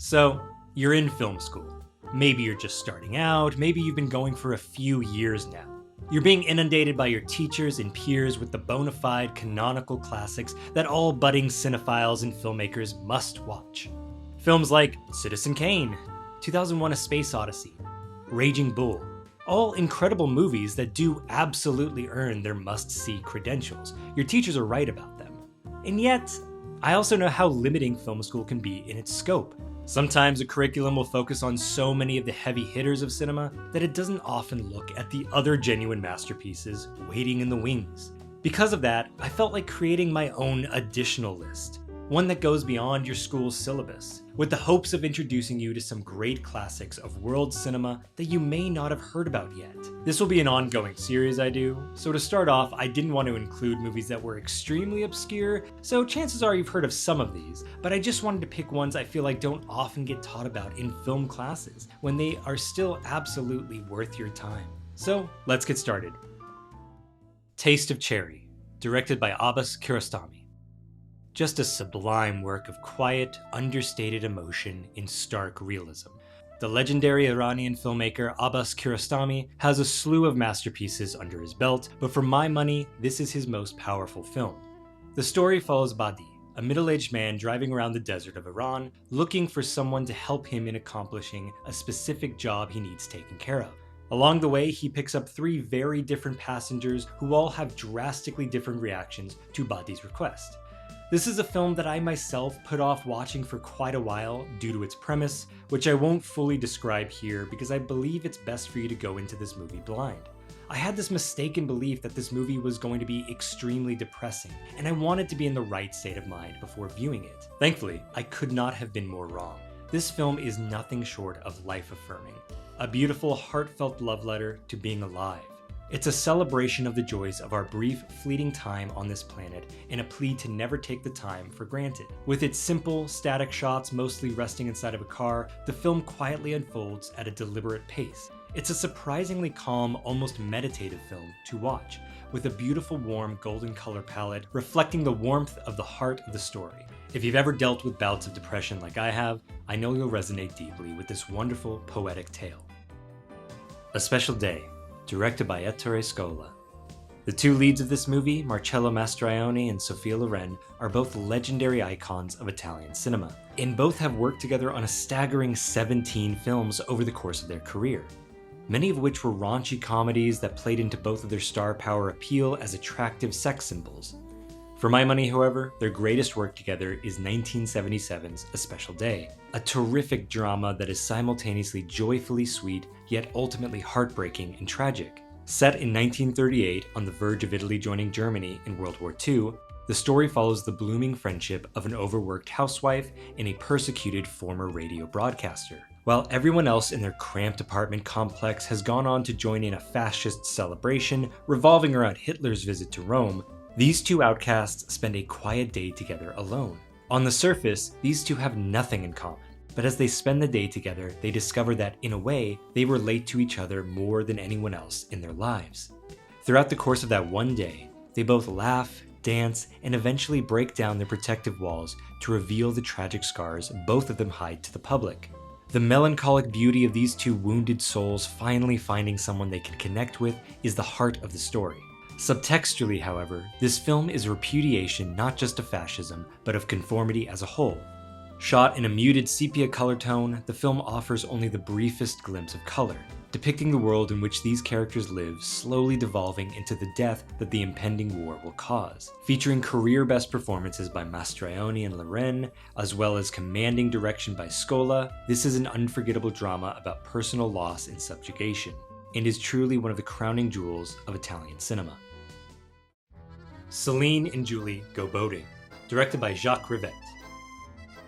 So, you're in film school. Maybe you're just starting out, maybe you've been going for a few years now. You're being inundated by your teachers and peers with the bona fide canonical classics that all budding cinephiles and filmmakers must watch. Films like Citizen Kane, 2001: A Space Odyssey, Raging Bull, all incredible movies that do absolutely earn their must-see credentials. Your teachers are right about them. And yet, I also know how limiting film school can be in its scope. Sometimes a curriculum will focus on so many of the heavy hitters of cinema that it doesn't often look at the other genuine masterpieces waiting in the wings. Because of that, I felt like creating my own additional list, one that goes beyond your school's syllabus, with the hopes of introducing you to some great classics of world cinema that you may not have heard about yet. This will be an ongoing series I do, so to start off, I didn't want to include movies that were extremely obscure, so chances are you've heard of some of these, but I just wanted to pick ones I feel like don't often get taught about in film classes, when they are still absolutely worth your time. So, let's get started. Taste of Cherry, directed by Abbas Kiarostami. Just a sublime work of quiet, understated emotion in stark realism. The legendary Iranian filmmaker Abbas Kiarostami has a slew of masterpieces under his belt, but for my money, this is his most powerful film. The story follows Badi, a middle-aged man driving around the desert of Iran, looking for someone to help him in accomplishing a specific job he needs taken care of. Along the way, he picks up 3 very different passengers who all have drastically different reactions to Badi's request. This is a film that I myself put off watching for quite a while due to its premise, which I won't fully describe here because I believe it's best for you to go into this movie blind. I had this mistaken belief that this movie was going to be extremely depressing, and I wanted to be in the right state of mind before viewing it. Thankfully, I could not have been more wrong. This film is nothing short of life-affirming. A beautiful, heartfelt love letter to being alive. It's a celebration of the joys of our brief, fleeting time on this planet and a plea to never take the time for granted. With its simple, static shots mostly resting inside of a car, the film quietly unfolds at a deliberate pace. It's a surprisingly calm, almost meditative film to watch, with a beautiful, warm, golden color palette reflecting the warmth of the heart of the story. If you've ever dealt with bouts of depression like I have, I know you'll resonate deeply with this wonderful, poetic tale. A Special Day, directed by Ettore Scola. The 2 leads of this movie, Marcello Mastroianni and Sophia Loren, are both legendary icons of Italian cinema, and both have worked together on a staggering 17 films over the course of their career, many of which were raunchy comedies that played into both of their star power appeal as attractive sex symbols. For my money, however, their greatest work together is 1977's A Special Day, a terrific drama that is simultaneously joyfully sweet, yet ultimately heartbreaking and tragic. Set in 1938 on the verge of Italy joining Germany in World War II, the story follows the blooming friendship of an overworked housewife and a persecuted former radio broadcaster. While everyone else in their cramped apartment complex has gone on to join in a fascist celebration revolving around Hitler's visit to Rome, these 2 outcasts spend a quiet day together alone. On the surface, these 2 have nothing in common, but as they spend the day together, they discover that, in a way, they relate to each other more than anyone else in their lives. Throughout the course of that one day, they both laugh, dance, and eventually break down their protective walls to reveal the tragic scars both of them hide to the public. The melancholic beauty of these 2 wounded souls finally finding someone they can connect with is the heart of the story. Subtextually, however, this film is a repudiation not just of fascism, but of conformity as a whole. Shot in a muted sepia color tone, the film offers only the briefest glimpse of color, depicting the world in which these characters live slowly devolving into the death that the impending war will cause. Featuring career-best performances by Mastroianni and Loren, as well as commanding direction by Scola, this is an unforgettable drama about personal loss and subjugation, and is truly one of the crowning jewels of Italian cinema. Celine and Julie Go Boating, directed by Jacques Rivette.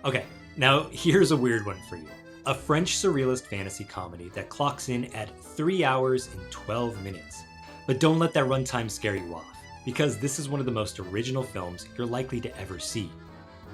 Okay, now here's a weird one for you. A French surrealist fantasy comedy that clocks in at 3 hours and 12 minutes. But don't let that runtime scare you off, because this is one of the most original films you're likely to ever see.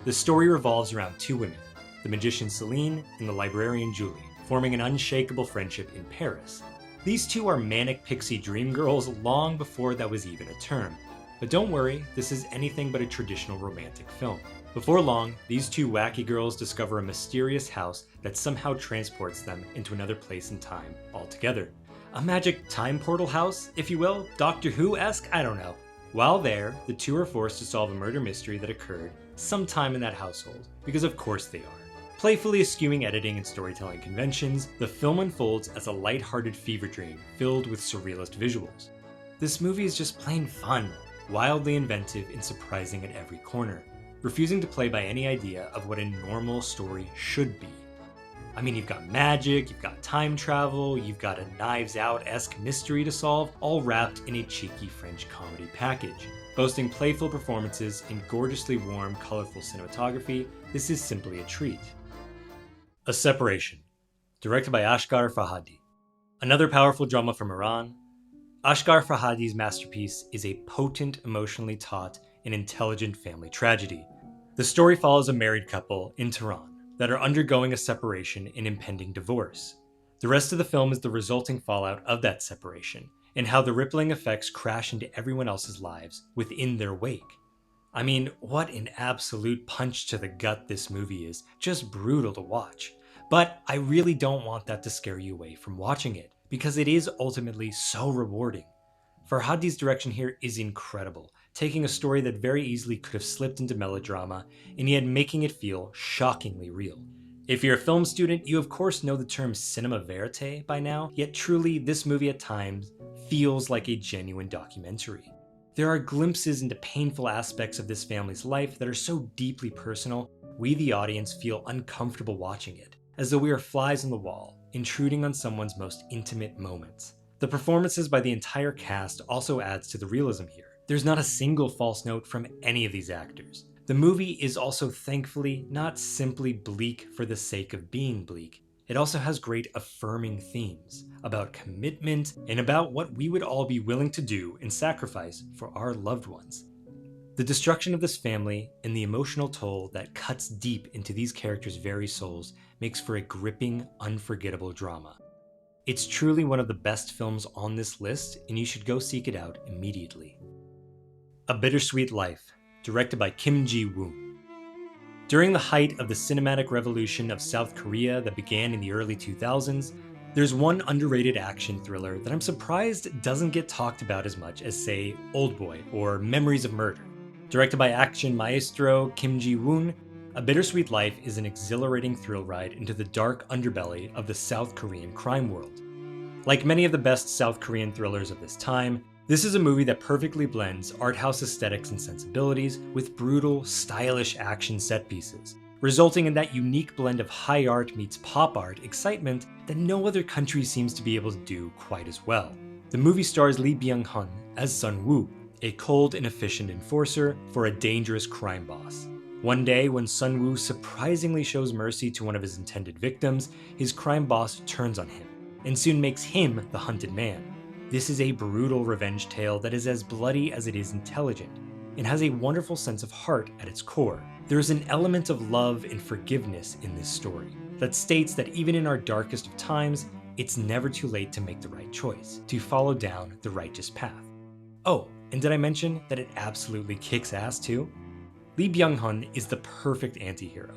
The story revolves around 2 women, the magician Celine and the librarian Julie, forming an unshakable friendship in Paris. These 2 are manic pixie dream girls long before that was even a term. But don't worry, this is anything but a traditional romantic film. Before long, these two wacky girls discover a mysterious house that somehow transports them into another place and time altogether. A magic time portal house, if you will, Doctor Who-esque, I don't know. While there, the two are forced to solve a murder mystery that occurred sometime in that household, because of course they are. Playfully eschewing editing and storytelling conventions, the film unfolds as a light-hearted fever dream filled with surrealist visuals. This movie is just plain fun, wildly inventive and surprising at every corner, refusing to play by any idea of what a normal story should be. I mean, you've got magic, you've got time travel, you've got a Knives Out-esque mystery to solve, all wrapped in a cheeky French comedy package. Boasting playful performances and gorgeously warm, colorful cinematography, this is simply a treat. A Separation, directed by Asghar Farhadi. Another powerful drama from Iran, Asghar Farhadi's masterpiece is a potent, emotionally taut, and intelligent family tragedy. The story follows a married couple in Tehran that are undergoing a separation and impending divorce. The rest of the film is the resulting fallout of that separation, and how the rippling effects crash into everyone else's lives within their wake. I mean, what an absolute punch to the gut this movie is, just brutal to watch. But I really don't want that to scare you away from watching it, because it is ultimately so rewarding. Farhadi's direction here is incredible, taking a story that very easily could have slipped into melodrama, and yet making it feel shockingly real. If you're a film student, you of course know the term cinema verite by now, yet truly this movie at times feels like a genuine documentary. There are glimpses into painful aspects of this family's life that are so deeply personal, we the audience feel uncomfortable watching it, as though we are flies on the wall, intruding on someone's most intimate moments. The performances by the entire cast also adds to the realism here. There's not a single false note from any of these actors. The movie is also thankfully not simply bleak for the sake of being bleak. It also has great affirming themes about commitment and about what we would all be willing to do and sacrifice for our loved ones. The destruction of this family and the emotional toll that cuts deep into these characters' very souls makes for a gripping, unforgettable drama. It's truly one of the best films on this list, and you should go seek it out immediately. A Bittersweet Life, directed by Kim Ji-woon. During the height of the cinematic revolution of South Korea that began in the early 2000s, there's one underrated action thriller that I'm surprised doesn't get talked about as much as, say, Oldboy or Memories of Murder. Directed by action maestro Kim Ji-woon, A Bittersweet Life is an exhilarating thrill ride into the dark underbelly of the South Korean crime world. Like many of the best South Korean thrillers of this time, this is a movie that perfectly blends art house aesthetics and sensibilities with brutal, stylish action set pieces, resulting in that unique blend of high art meets pop art excitement that no other country seems to be able to do quite as well. The movie stars Lee Byung-hun as Sun-woo, a cold and efficient enforcer for a dangerous crime boss. One day, when Sun-woo surprisingly shows mercy to one of his intended victims, his crime boss turns on him, and soon makes him the hunted man. This is a brutal revenge tale that is as bloody as it is intelligent, and has a wonderful sense of heart at its core. There is an element of love and forgiveness in this story that states that even in our darkest of times, it's never too late to make the right choice, to follow down the righteous path. Oh, and did I mention that it absolutely kicks ass too? Lee Byung-hun is the perfect anti-hero.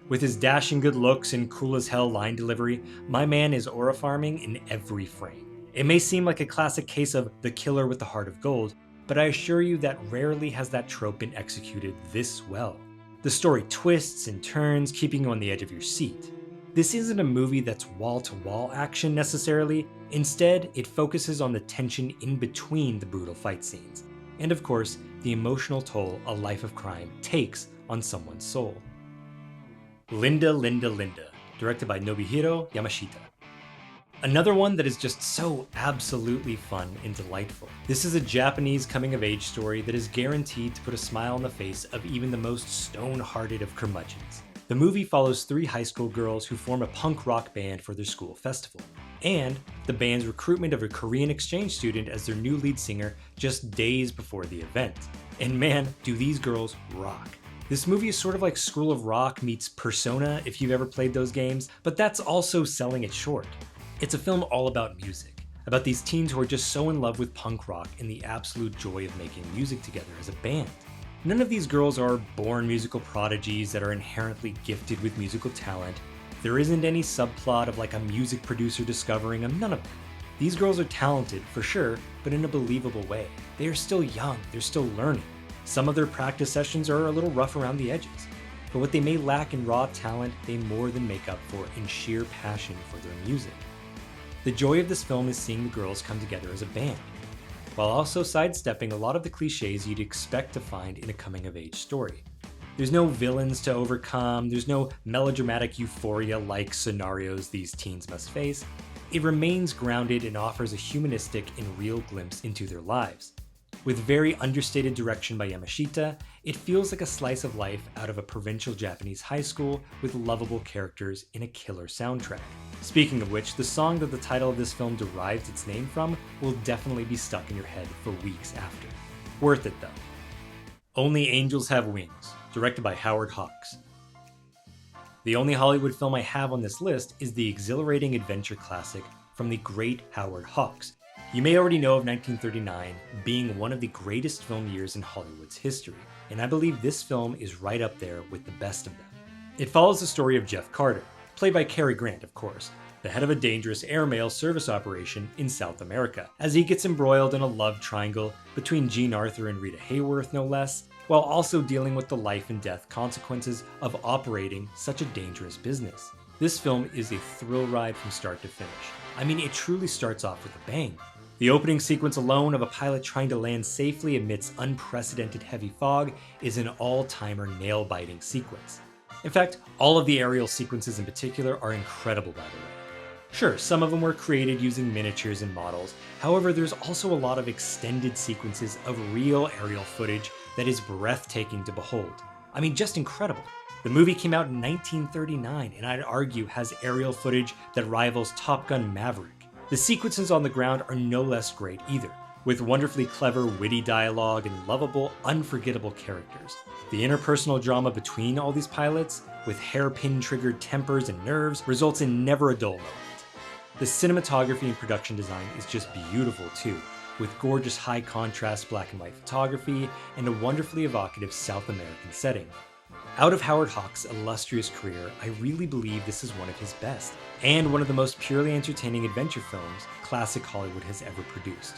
With his dashing good looks and cool as hell line delivery, my man is aura farming in every frame. It may seem like a classic case of the killer with the heart of gold, but I assure you that rarely has that trope been executed this well. The story twists and turns, keeping you on the edge of your seat. This isn't a movie that's wall-to-wall action necessarily. Instead, it focuses on the tension in between the brutal fight scenes, and of course, the emotional toll a life of crime takes on someone's soul. Linda, Linda, Linda, directed by Nobuhiro Yamashita. Another one that is just so absolutely fun and delightful. This is a Japanese coming-of-age story that is guaranteed to put a smile on the face of even the most stone-hearted of curmudgeons. The movie follows 3 high school girls who form a punk rock band for their school festival, and the band's recruitment of a Korean exchange student as their new lead singer just days before the event. And man, do these girls rock. This movie is sort of like School of Rock meets Persona if you've ever played those games, but that's also selling it short. It's a film all about music, about these teens who are just so in love with punk rock and the absolute joy of making music together as a band. None of these girls are born musical prodigies that are inherently gifted with musical talent. There isn't any subplot of like a music producer discovering them, none of them. These girls are talented, for sure, but in a believable way. They are still young, they're still learning. Some of their practice sessions are a little rough around the edges. But what they may lack in raw talent, they more than make up for in sheer passion for their music. The joy of this film is seeing the girls come together as a band, while also sidestepping a lot of the cliches you'd expect to find in a coming-of-age story. There's no villains to overcome, there's no melodramatic euphoria-like scenarios these teens must face. It remains grounded and offers a humanistic and real glimpse into their lives. With very understated direction by Yamashita, it feels like a slice of life out of a provincial Japanese high school with lovable characters in a killer soundtrack. Speaking of which, the song that the title of this film derives its name from will definitely be stuck in your head for weeks after. Worth it though. Only Angels Have Wings, directed by Howard Hawks. The only Hollywood film I have on this list is the exhilarating adventure classic from the great Howard Hawks. You may already know of 1939 being one of the greatest film years in Hollywood's history, and I believe this film is right up there with the best of them. It follows the story of Jeff Carter, played by Cary Grant of course, the head of a dangerous airmail service operation in South America, as he gets embroiled in a love triangle between Jean Arthur and Rita Hayworth no less, while also dealing with the life and death consequences of operating such a dangerous business. This film is a thrill ride from start to finish. I mean, it truly starts off with a bang. The opening sequence alone of a pilot trying to land safely amidst unprecedented heavy fog is an all-timer nail-biting sequence. In fact, all of the aerial sequences in particular are incredible by the way. Sure, some of them were created using miniatures and models, however there's also a lot of extended sequences of real aerial footage that is breathtaking to behold. I mean, just incredible. The movie came out in 1939 and I'd argue has aerial footage that rivals Top Gun Maverick. The sequences on the ground are no less great either, with wonderfully clever, witty dialogue and lovable, unforgettable characters. The interpersonal drama between all these pilots, with hairpin-triggered tempers and nerves, results in never a dull moment. The cinematography and production design is just beautiful too, with gorgeous high-contrast black and white photography and a wonderfully evocative South American setting. Out of Howard Hawks' illustrious career, I really believe this is one of his best, and one of the most purely entertaining adventure films classic Hollywood has ever produced.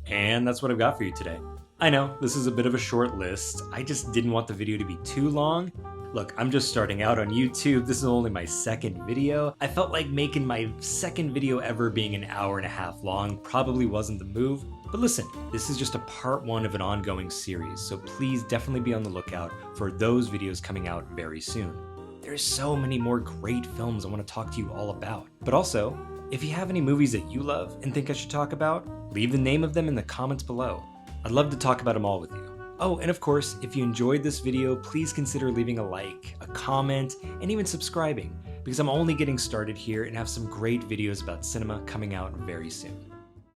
And that's what I've got for you today. I know, this is a bit of a short list, I just didn't want the video to be too long. Look, I'm just starting out on YouTube, this is only my second video. I felt like making my second video ever being an hour and a half long probably wasn't the move. But listen, this is just a part one of an ongoing series, so please definitely be on the lookout for those videos coming out very soon. There's so many more great films I want to talk to you all about. But also, if you have any movies that you love and think I should talk about, leave the name of them in the comments below. I'd love to talk about them all with you. Oh, and of course, if you enjoyed this video, please consider leaving a like, a comment, and even subscribing, because I'm only getting started here and have some great videos about cinema coming out very soon.